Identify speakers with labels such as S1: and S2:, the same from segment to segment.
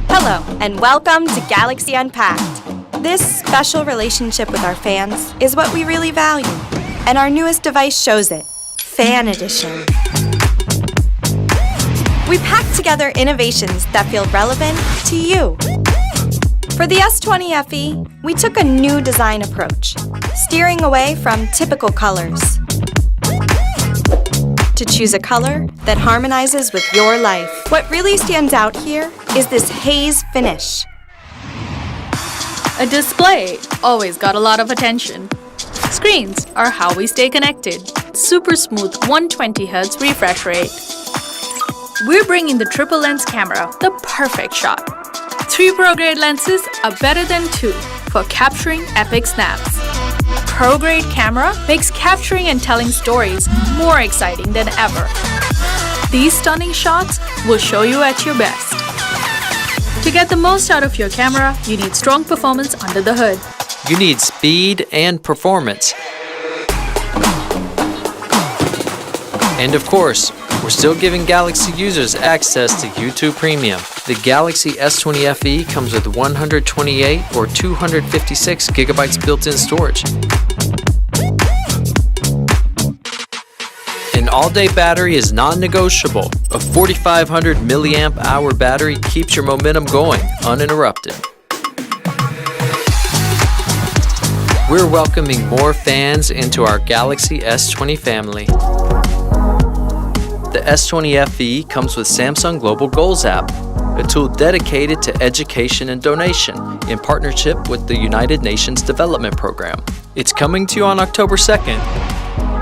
S1: Hello, and welcome to Galaxy Unpacked. This special relationship with our fans is what we really value, and our newest device shows it, Fan Edition. We packed together innovations that feel relevant to you. For the S20 FE, we took a new design approach, steering away from typical colors to choose a color that harmonizes with your life. What really stands out here is this haze finish.
S2: A display always got a lot of attention. Screens are how we stay connected. Super smooth 120Hz refresh rate. We're bringing the triple lens camera, the perfect shot. 3 pro-grade lenses are better than 2 for capturing epic snaps. Pro-grade camera makes capturing and telling stories more exciting than ever. These stunning shots will show you at your best. To get the most out of your camera, you need strong performance under the hood.
S3: You need speed and performance. And of course, we're still giving Galaxy users access to YouTube Premium. The Galaxy S20 FE comes with 128 or 256 gigabytes built-in storage. An all-day battery is non-negotiable. A 4,500 milliamp hour battery keeps your momentum going uninterrupted. We're welcoming more fans into our Galaxy S20 family. The S20 FE comes with Samsung Global Goals app, a tool dedicated to education and donation in partnership with the United Nations Development Program. It's coming to you on October 2nd.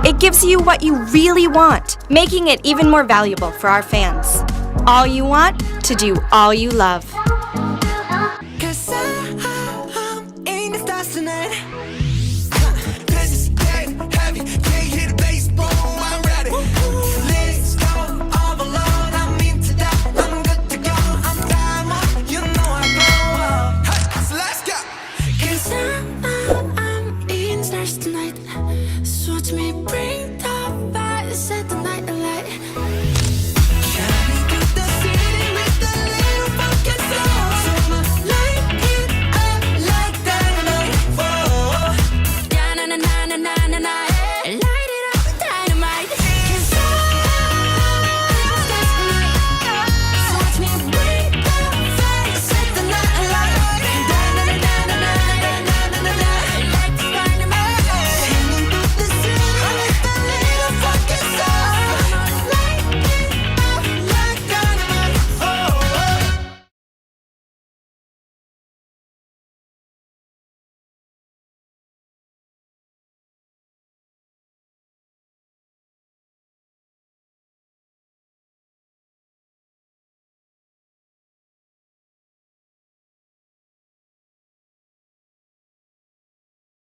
S1: It gives you what you really want, making it even more valuable for our fans. All you want to do all you love.